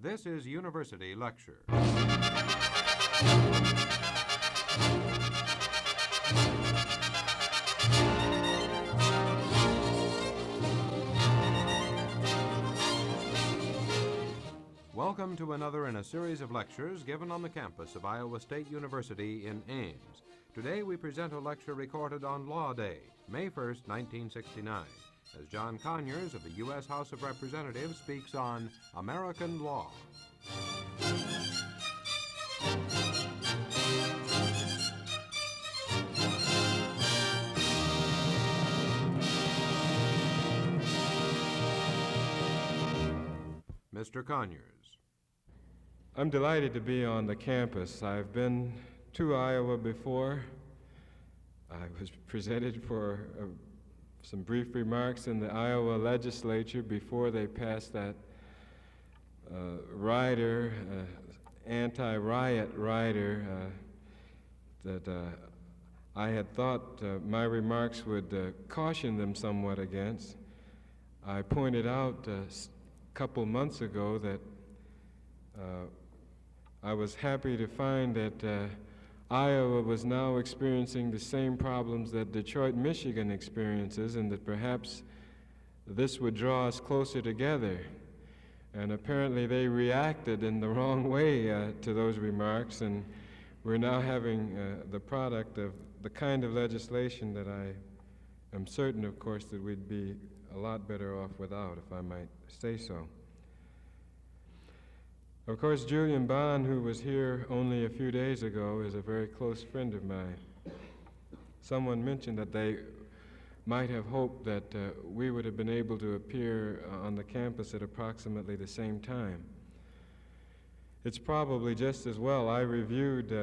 This is University Lecture. Welcome to another in a series of lectures given on the campus of Iowa State University in Ames. Today we present a lecture recorded on Law Day, May 1st, 1969, as John Conyers of the U.S. House of Representatives speaks on American law. Mr. Conyers. I'm delighted to be on the campus. I've been to Iowa before. I was presented for some brief remarks in the Iowa legislature before they passed that anti-riot rider that I had thought my remarks would caution them somewhat against. I pointed out a couple months ago that I was happy to find that Iowa was now experiencing the same problems that Detroit, Michigan experiences, and that perhaps this would draw us closer together. And apparently they reacted in the wrong way to those remarks, and we're now having the product of the kind of legislation that I am certain, of course, that we'd be a lot better off without, if I might say so. Of course, Julian Bond, who was here only a few days ago, is a very close friend of mine. Someone mentioned that they might have hoped that we would have been able to appear on the campus at approximately the same time. It's probably just as well. I reviewed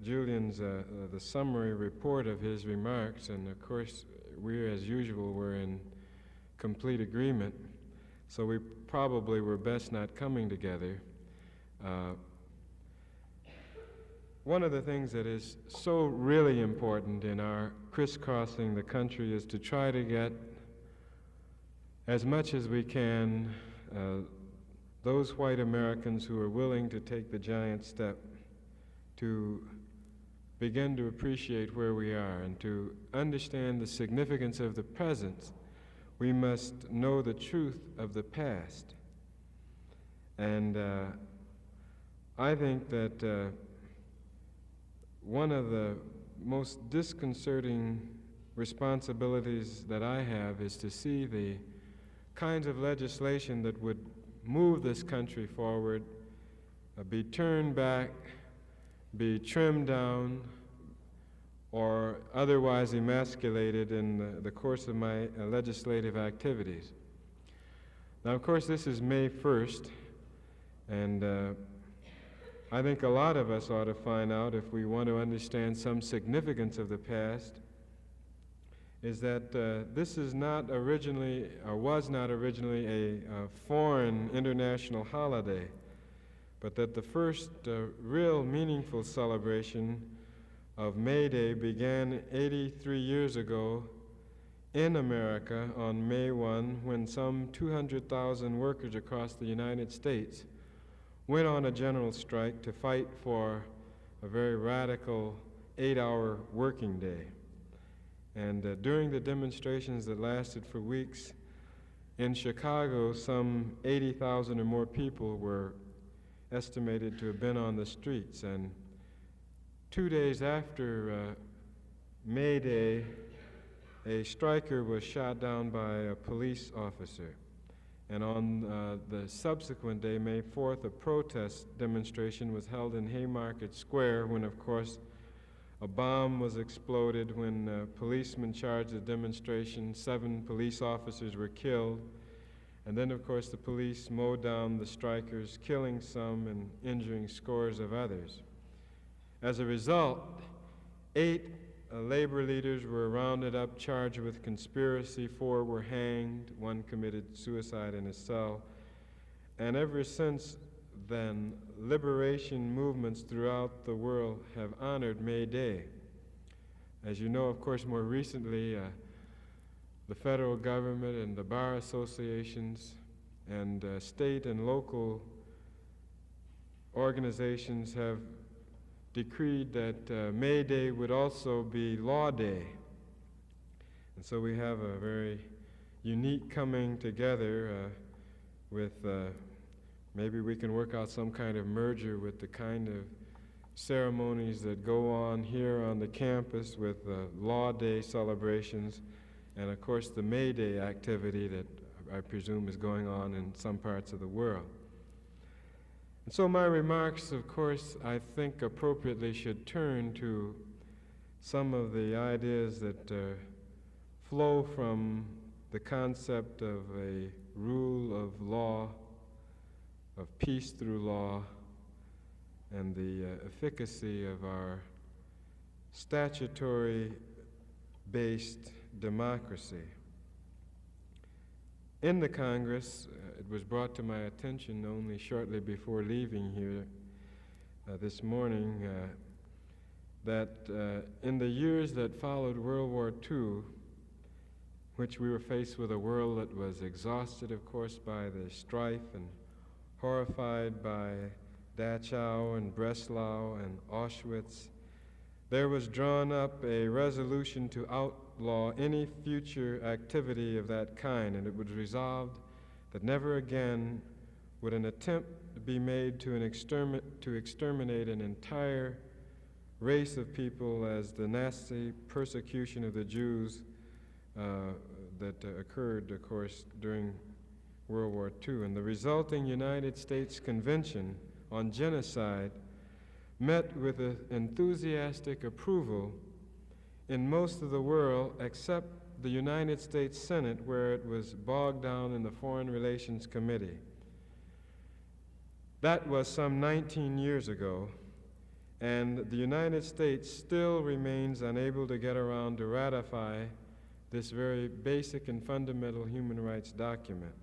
Julian's the summary report of his remarks, and of course, we, as usual, were in complete agreement, so we probably were best not coming together. One of the things that is so really important in our crisscrossing the country is to try to get, as much as we can, those white Americans who are willing to take the giant step to begin to appreciate where we are and to understand the significance of the present. We must know the truth of the past. And I think that one of the most disconcerting responsibilities that I have is to see the kinds of legislation that would move this country forward be turned back, be trimmed down, or otherwise emasculated in the course of my legislative activities. Now, of course, this is May 1st, and I think a lot of us ought to find out, if we want to understand some significance of the past, is that this is not originally, or was not originally, a foreign international holiday, but that the first real meaningful celebration of May Day began 83 years ago in America on May 1, when some 200,000 workers across the United States went on a general strike to fight for a very radical 8-hour working day. And during the demonstrations that lasted for weeks in Chicago, some 80,000 or more people were estimated to have been on the streets. And 2 days after May Day, a striker was shot down by a police officer. And on the subsequent day, May 4th, a protest demonstration was held in Haymarket Square when, of course, a bomb was exploded when policemen charged the demonstration. 7 police officers were killed. And then, of course, the police mowed down the strikers, killing some and injuring scores of others. As a result, 8 labor leaders were rounded up, charged with conspiracy. 4 were hanged. 1 committed suicide in his cell. And ever since then, liberation movements throughout the world have honored May Day. As you know, of course, more recently, the federal government and the bar associations and state and local organizations have decreed that May Day would also be Law Day. And so we have a very unique coming together with maybe we can work out some kind of merger with the kind of ceremonies that go on here on the campus with Law Day celebrations and, of course, the May Day activity that I presume is going on in some parts of the world. And so my remarks, of course, I think appropriately should turn to some of the ideas that flow from the concept of a rule of law, of peace through law, and the efficacy of our statutory-based democracy. In the Congress, it was brought to my attention only shortly before leaving here this morning that in the years that followed World War II, which we were faced with a world that was exhausted, of course, by the strife and horrified by Dachau and Breslau and Auschwitz, there was drawn up a resolution to outlaw any future activity of that kind, and it was resolved that never again would an attempt be made to exterminate an entire race of people as the Nazi persecution of the Jews that occurred, of course, during World War II. And the resulting United States Convention on Genocide met with enthusiastic approval in most of the world except the United States Senate, where it was bogged down in the Foreign Relations Committee. That was some 19 years ago, and the United States still remains unable to get around to ratify this very basic and fundamental human rights document.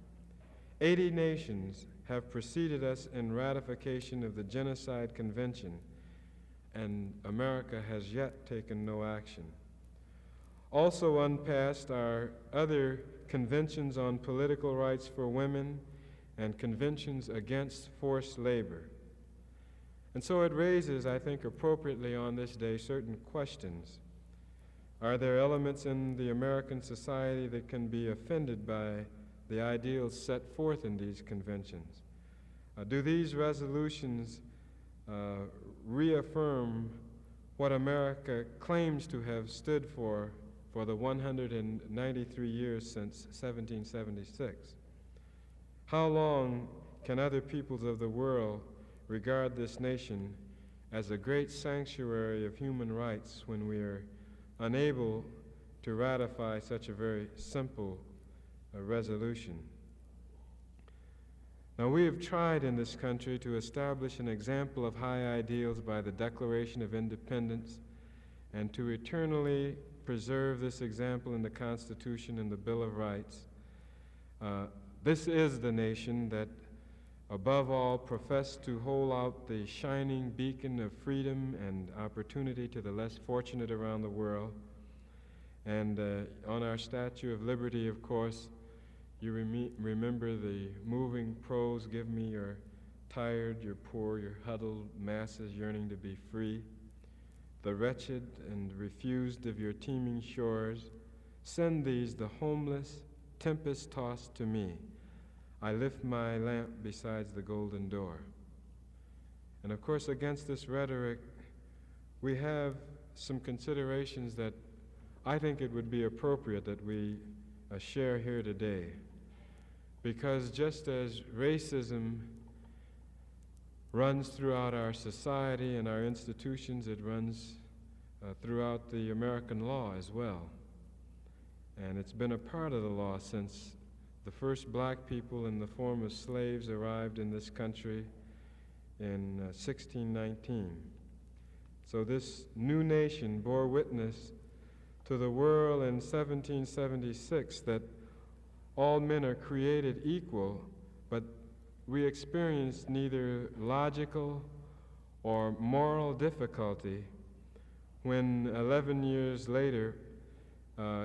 80 nations have preceded us in ratification of the Genocide Convention, and America has yet taken no action. Also unpassed are other conventions on political rights for women and conventions against forced labor. And so it raises, I think appropriately on this day, certain questions. Are there elements in the American society that can be offended by the ideals set forth in these conventions? Do these resolutions reaffirm what America claims to have stood for the 193 years since 1776? How long can other peoples of the world regard this nation as a great sanctuary of human rights when we are unable to ratify such a very simple resolution? Now, we have tried in this country to establish an example of high ideals by the Declaration of Independence and to eternally preserve this example in the Constitution and the Bill of Rights. This is the nation that, above all, professed to hold out the shining beacon of freedom and opportunity to the less fortunate around the world. And on our Statue of Liberty, of course, you remember the moving prose, "Give me your tired, your poor, your huddled masses yearning to be free. The wretched and refused of your teeming shores, send these, the homeless, tempest-tossed to me. I lift my lamp beside the golden door." And of course, against this rhetoric, we have some considerations that I think it would be appropriate that we share here today. Because just as racism runs throughout our society and our institutions, it runs throughout the American law as well. And it's been a part of the law since the first black people in the form of slaves arrived in this country in 1619. So this new nation bore witness to the world in 1776 that all men are created equal, but we experienced neither logical or moral difficulty when 11 years later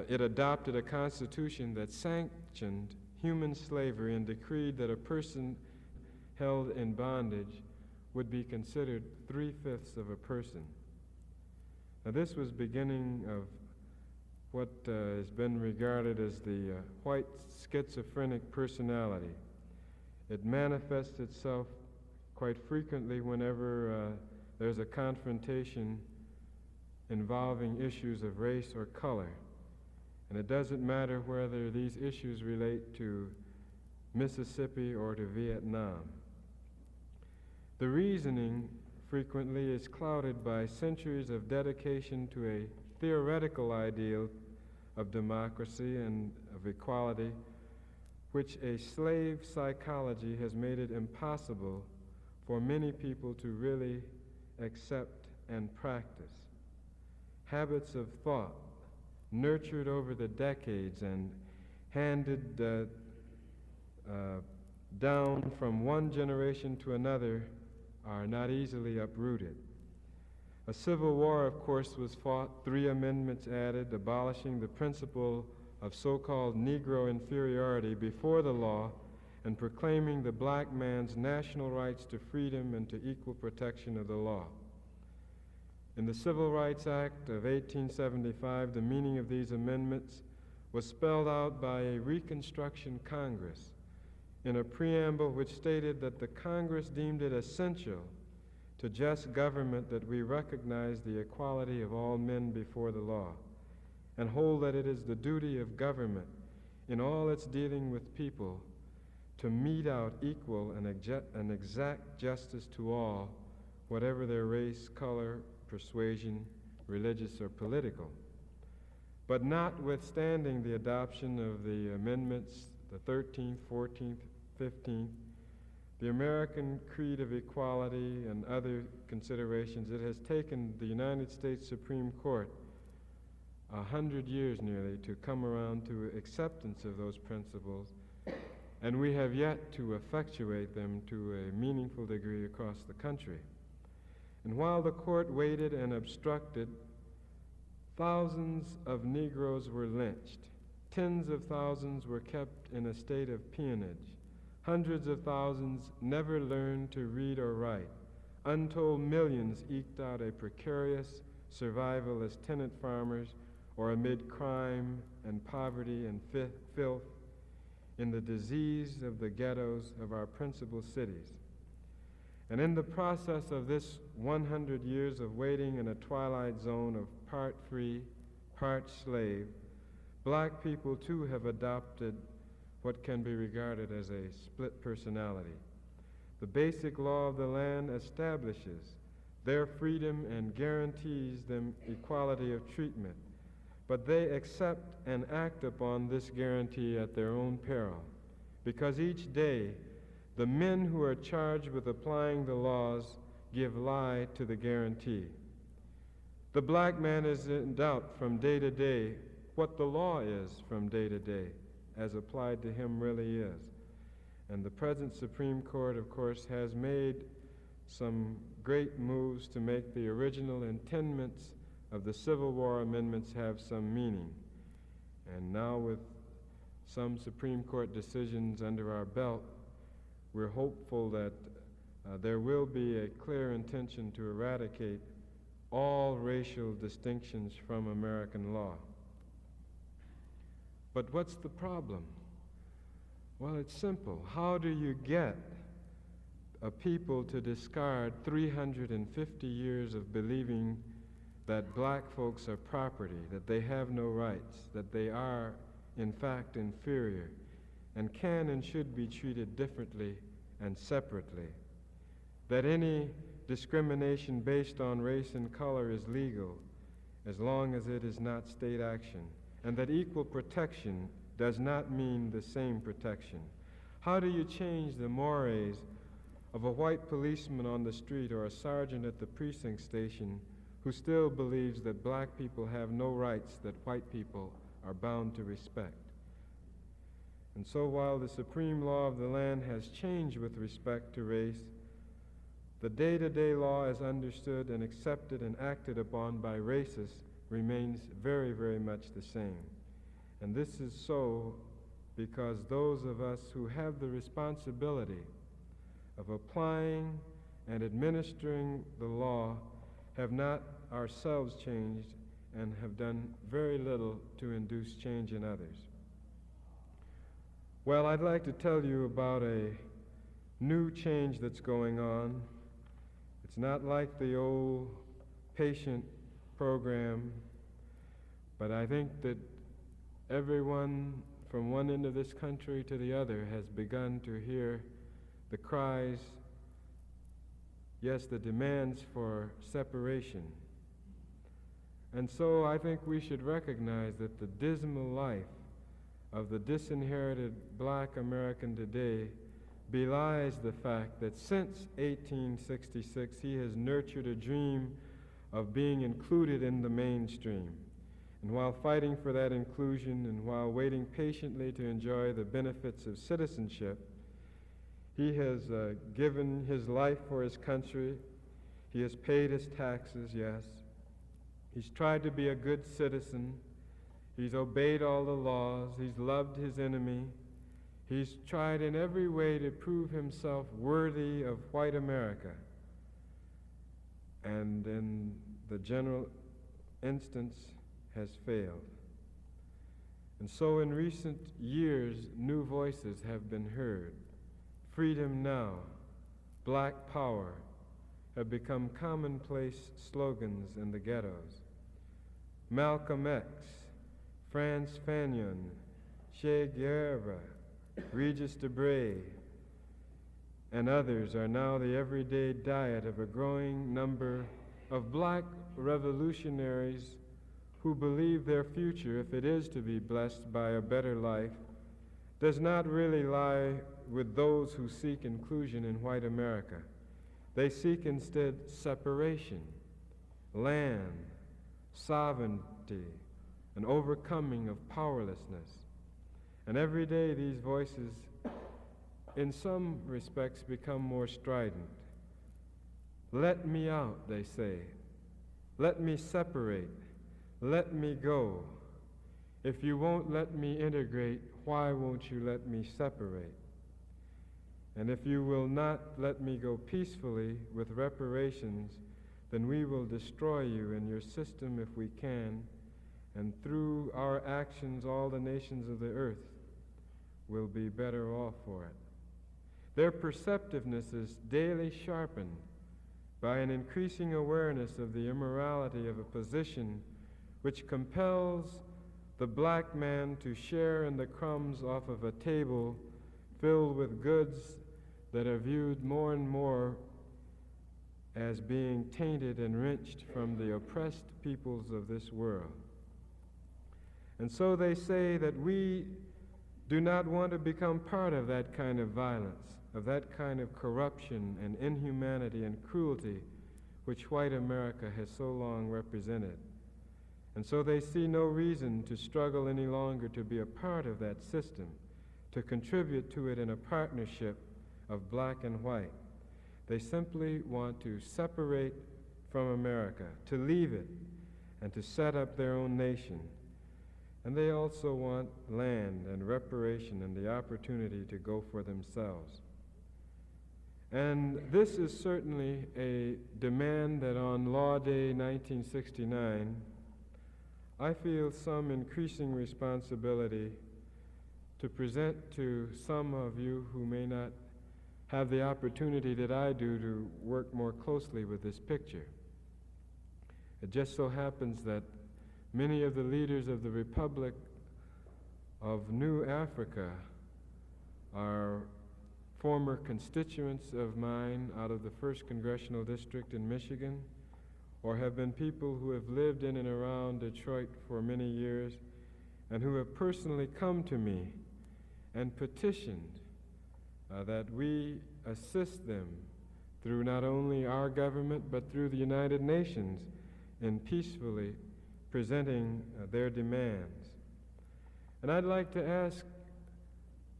it adopted a constitution that sanctioned human slavery and decreed that a person held in bondage would be considered 3/5 of a person. Now, this was beginning of what has been regarded as the white schizophrenic personality. It manifests itself quite frequently whenever there's a confrontation involving issues of race or color. And it doesn't matter whether these issues relate to Mississippi or to Vietnam. The reasoning frequently is clouded by centuries of dedication to a theoretical ideal of democracy and of equality, which a slave psychology has made it impossible for many people to really accept and practice. Habits of thought nurtured over the decades and handed down from one generation to another are not easily uprooted. A civil war, of course, was fought, 3 amendments added, abolishing the principle of so-called Negro inferiority before the law and proclaiming the black man's national rights to freedom and to equal protection of the law. In the Civil Rights Act of 1875, the meaning of these amendments was spelled out by a Reconstruction Congress in a preamble which stated that the Congress deemed it essential to just government that we recognize the equality of all men before the law and hold that it is the duty of government in all its dealing with people to mete out equal and exact justice to all, whatever their race, color, persuasion, religious, or political. But notwithstanding the adoption of the amendments, the 13th, 14th, 15th, the American Creed of Equality and other considerations, it has taken the United States Supreme Court 100 years nearly to come around to acceptance of those principles, and we have yet to effectuate them to a meaningful degree across the country. And while the court waited and obstructed, thousands of Negroes were lynched. Tens of thousands were kept in a state of peonage. Hundreds of thousands never learned to read or write. Untold millions eked out a precarious survival as tenant farmers or amid crime and poverty and filth in the disease of the ghettos of our principal cities. And in the process of this 100 years of waiting in a twilight zone of part free, part slave, black people too have adopted what can be regarded as a split personality. The basic law of the land establishes their freedom and guarantees them equality of treatment, but they accept and act upon this guarantee at their own peril, because each day the men who are charged with applying the laws give lie to the guarantee. The black man is in doubt from day to day what the law is from day to day, as applied to him really is. And the present Supreme Court, of course, has made some great moves to make the original intendments of the Civil War amendments have some meaning. And now with some Supreme Court decisions under our belt, we're hopeful that there will be a clear intention to eradicate all racial distinctions from American law. But what's the problem? Well, it's simple. How do you get a people to discard 350 years of believing that black folks are property, that they have no rights, that they are, in fact, inferior, and can and should be treated differently and separately, that any discrimination based on race and color is legal as long as it is not state action, and that equal protection does not mean the same protection? How do you change the mores of a white policeman on the street or a sergeant at the precinct station who still believes that black people have no rights that white people are bound to respect? And so while the supreme law of the land has changed with respect to race, the day-to-day law as understood and accepted and acted upon by racists remains very, very much the same. And this is so because those of us who have the responsibility of applying and administering the law have not ourselves changed and have done very little to induce change in others. Well, I'd like to tell you about a new change that's going on. It's not like the old patient program, but I think that everyone from one end of this country to the other has begun to hear the cries, yes, the demands for separation. And so I think we should recognize that the dismal life of the disinherited black American today belies the fact that since 1866 he has nurtured a dream of being included in the mainstream. And while fighting for that inclusion and while waiting patiently to enjoy the benefits of citizenship, he has given his life for his country. He has paid his taxes, yes. He's tried to be a good citizen. He's obeyed all the laws. He's loved his enemy. He's tried in every way to prove himself worthy of white America. And in the general instance has failed. And so in recent years, new voices have been heard. Freedom now, black power have become commonplace slogans in the ghettos. Malcolm X, Frantz Fanon, Che Guevara, Regis Debray, and others are now the everyday diet of a growing number of black revolutionaries who believe their future, if it is to be blessed by a better life, does not really lie with those who seek inclusion in white America. They seek instead separation, land, sovereignty, an overcoming of powerlessness. And every day these voices, in some respects, become more strident. Let me out, they say. Let me separate. Let me go. If you won't let me integrate, why won't you let me separate? And if you will not let me go peacefully with reparations, then we will destroy you and your system if we can, and through our actions all the nations of the earth will be better off for it. Their perceptiveness is daily sharpened by an increasing awareness of the immorality of a position which compels the black man to share in the crumbs off of a table filled with goods that are viewed more and more as being tainted and wrenched from the oppressed peoples of this world. And so they say that we do not want to become part of that kind of violence, of that kind of corruption and inhumanity and cruelty which white America has so long represented. And so they see no reason to struggle any longer to be a part of that system, to contribute to it in a partnership of black and white. They simply want to separate from America, to leave it, and to set up their own nation. And they also want land and reparation and the opportunity to go for themselves. And this is certainly a demand that on Law Day 1969, I feel some increasing responsibility to present to some of you who may not have the opportunity that I do to work more closely with this picture. It just so happens that many of the leaders of the Republic of New Africa are former constituents of mine out of the 1st Congressional District in Michigan, or have been people who have lived in and around Detroit for many years and who have personally come to me and petitioned that we assist them through not only our government but through the United Nations in peacefully presenting their demands. And I'd like to ask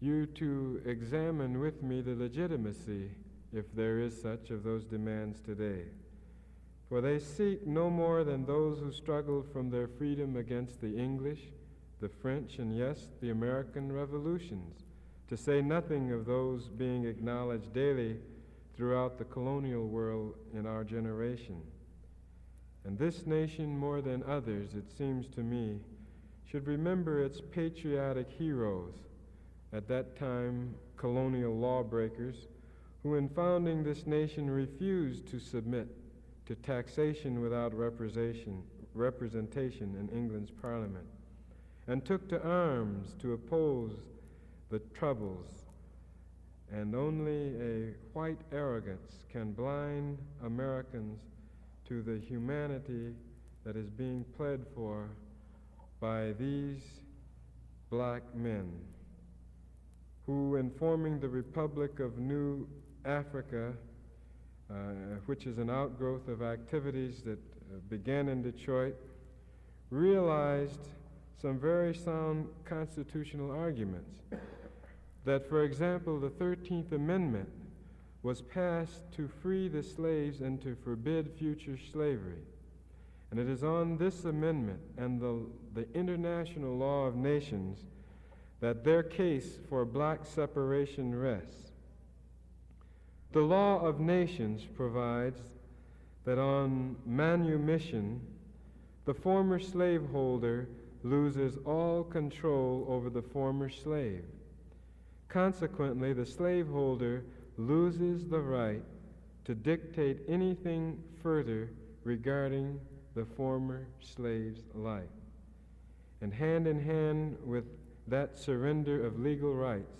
you to examine with me the legitimacy, if there is such, of those demands today. For they seek no more than those who struggled from their freedom against the English, the French, and yes, the American revolutions, to say nothing of those being acknowledged daily throughout the colonial world in our generation. And this nation, more than others, it seems to me, should remember its patriotic heroes, at that time colonial lawbreakers, who in founding this nation refused to submit to taxation without representation in England's Parliament, and took to arms to oppose the troubles. And only a white arrogance can blind Americans to the humanity that is being pled for by these black men, who, in forming the Republic of New Africa, which is an outgrowth of activities that began in Detroit, realized some very sound constitutional arguments. That, for example, the 13th Amendment was passed to free the slaves and to forbid future slavery. And it is on this amendment and the international law of nations that their case for black separation rests. The law of nations provides that on manumission, the former slaveholder loses all control over the former slave. Consequently, the slaveholder loses the right to dictate anything further regarding the former slave's life. And hand in hand with that surrender of legal rights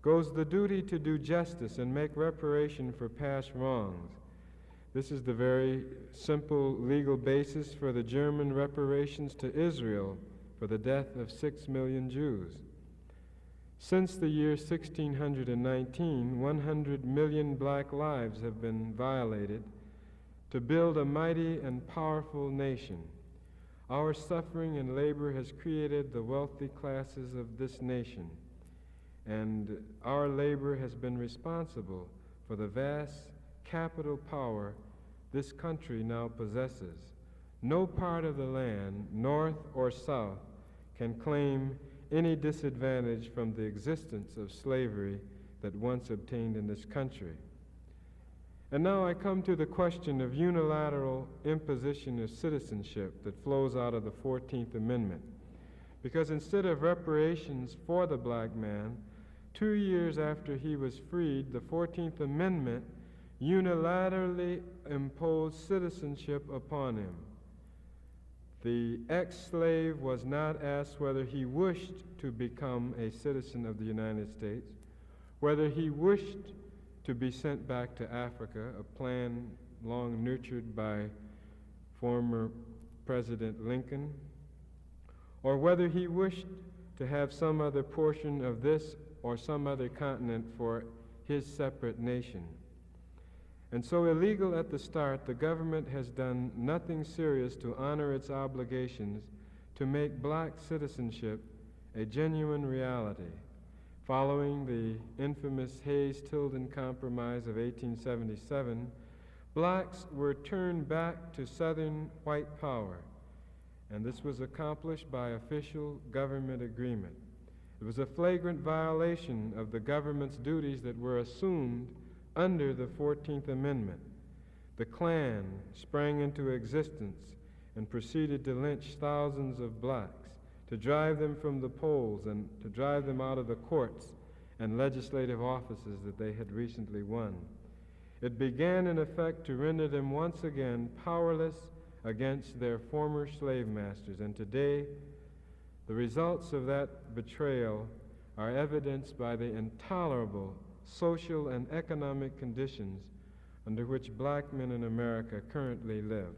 goes the duty to do justice and make reparation for past wrongs. This is the very simple legal basis for the German reparations to Israel for the death of 6 million Jews. Since the year 1619, 100 million black lives have been violated to build a mighty and powerful nation. Our suffering and labor has created the wealthy classes of this nation, and our labor has been responsible for the vast capital power this country now possesses. No part of the land, north or south, can claim any disadvantage from the existence of slavery that once obtained in this country. And now I come to the question of unilateral imposition of citizenship that flows out of the 14th Amendment. Because instead of reparations for the black man, 2 years after he was freed, the 14th Amendment unilaterally imposed citizenship upon him. The ex-slave was not asked whether he wished to become a citizen of the United States, whether he wished to be sent back to Africa, a plan long nurtured by former President Lincoln, or whether he wished to have some other portion of this or some other continent for his separate nation. And so illegal at the start, the government has done nothing serious to honor its obligations to make black citizenship a genuine reality. Following the infamous Hayes-Tilden Compromise of 1877, blacks were turned back to Southern white power, and this was accomplished by official government agreement. It was a flagrant violation of the government's duties that were assumed under the 14th Amendment. The Klan sprang into existence and proceeded to lynch thousands of blacks, to drive them from the polls and to drive them out of the courts and legislative offices that they had recently won. It began, in effect, to render them once again powerless against their former slave masters. And today, the results of that betrayal are evidenced by the intolerable social and economic conditions under which black men in America currently live.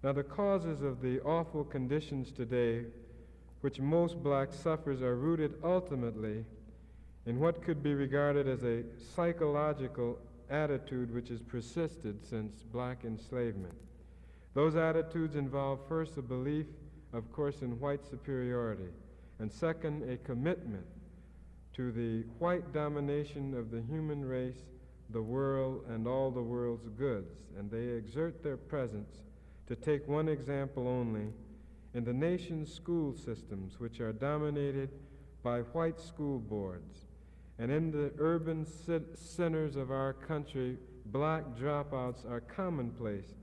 Now, the causes of the awful conditions today which most black sufferers are rooted ultimately in what could be regarded as a psychological attitude which has persisted since black enslavement. Those attitudes involve first a belief, of course, in white superiority, and second, a commitment to the white domination of the human race, the world, and all the world's goods. And they exert their presence, to take one example only, in the nation's school systems, which are dominated by white school boards. And in the urban centers of our country, black dropouts are commonplace,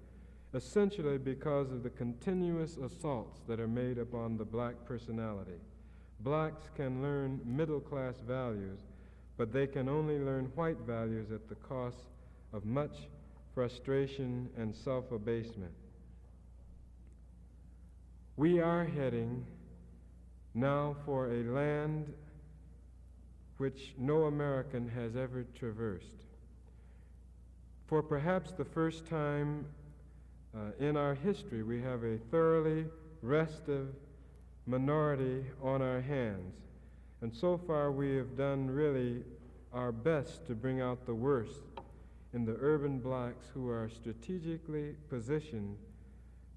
essentially because of the continuous assaults that are made upon the black personality. Blacks can learn middle-class values, but they can only learn white values at the cost of much frustration and self-abasement. We are heading now for a land which no American has ever traversed. For perhaps the first time in our history, we have a thoroughly restive minority on our hands. And so far we have done really our best to bring out the worst in the urban blacks who are strategically positioned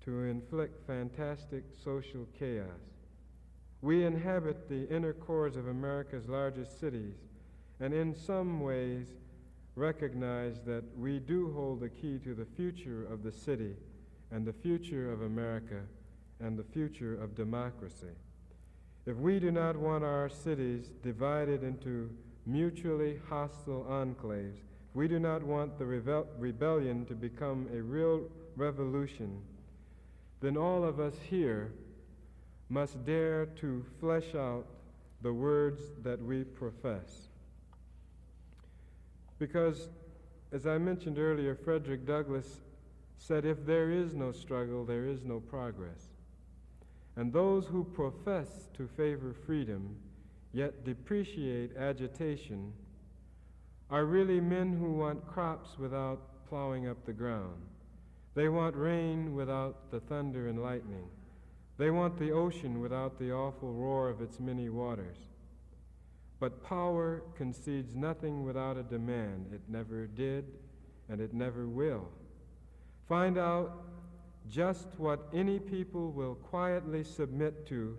to inflict fantastic social chaos. We inhabit the inner cores of America's largest cities, and in some ways recognize that we do hold the key to the future of the city and the future of America and the future of democracy. If we do not want our cities divided into mutually hostile enclaves, if we do not want the rebellion to become a real revolution, then all of us here must dare to flesh out the words that we profess. Because, as I mentioned earlier, Frederick Douglass said, if there is no struggle, there is no progress. And those who profess to favor freedom, yet depreciate agitation, are really men who want crops without plowing up the ground. They want rain without the thunder and lightning. They want the ocean without the awful roar of its many waters. But power concedes nothing without a demand. It never did, and it never will. Find out just what any people will quietly submit to,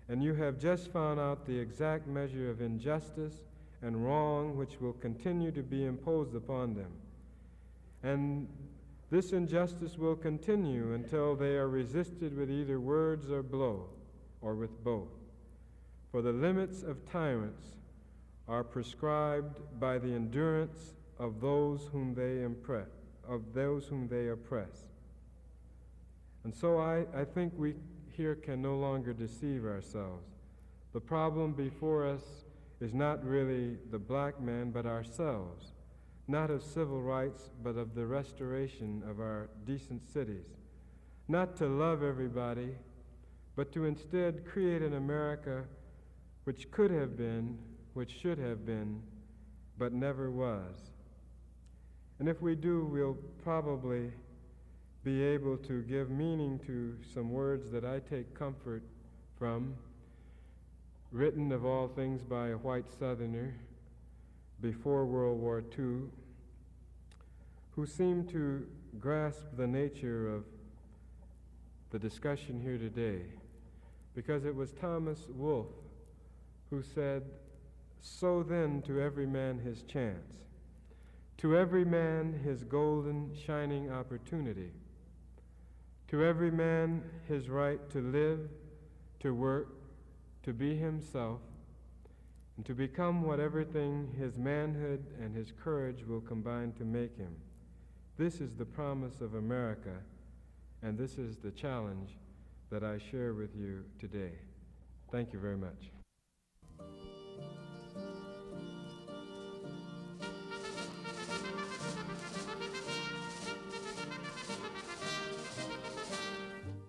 and you have just found out the exact measure of injustice and wrong which will continue to be imposed upon them. And this injustice will continue until they are resisted with either words or blow, or with both. For the limits of tyrants are prescribed by the endurance of those whom they oppress. And so I think we here can no longer deceive ourselves. The problem before us is not really the black man, but ourselves. Not of civil rights, but of the restoration of our decent cities. Not to love everybody, but to instead create an America which could have been, which should have been, but never was. And if we do, we'll probably be able to give meaning to some words that I take comfort from, written of all things by a white Southerner before World War II, who seemed to grasp the nature of the discussion here today, because it was Thomas Wolfe who said, "So then to every man his chance, to every man his golden shining opportunity, to every man his right to live, to work, to be himself, and to become whatever thing his manhood and his courage will combine to make him." This is the promise of America, and this is the challenge that I share with you today. Thank you very much.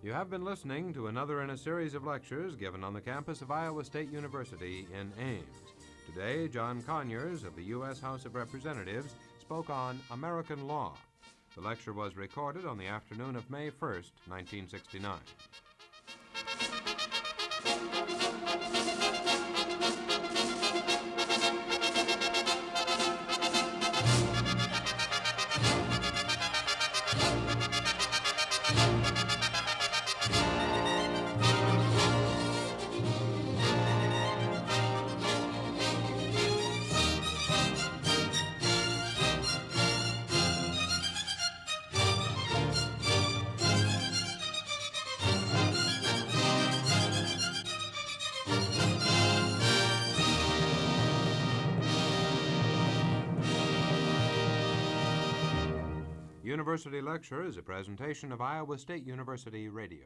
You have been listening to another in a series of lectures given on the campus of Iowa State University in Ames. Today, John Conyers of the U.S. House of Representatives spoke on American law. The lecture was recorded on the afternoon of May 1st, 1969. University Lecture is a presentation of Iowa State University Radio.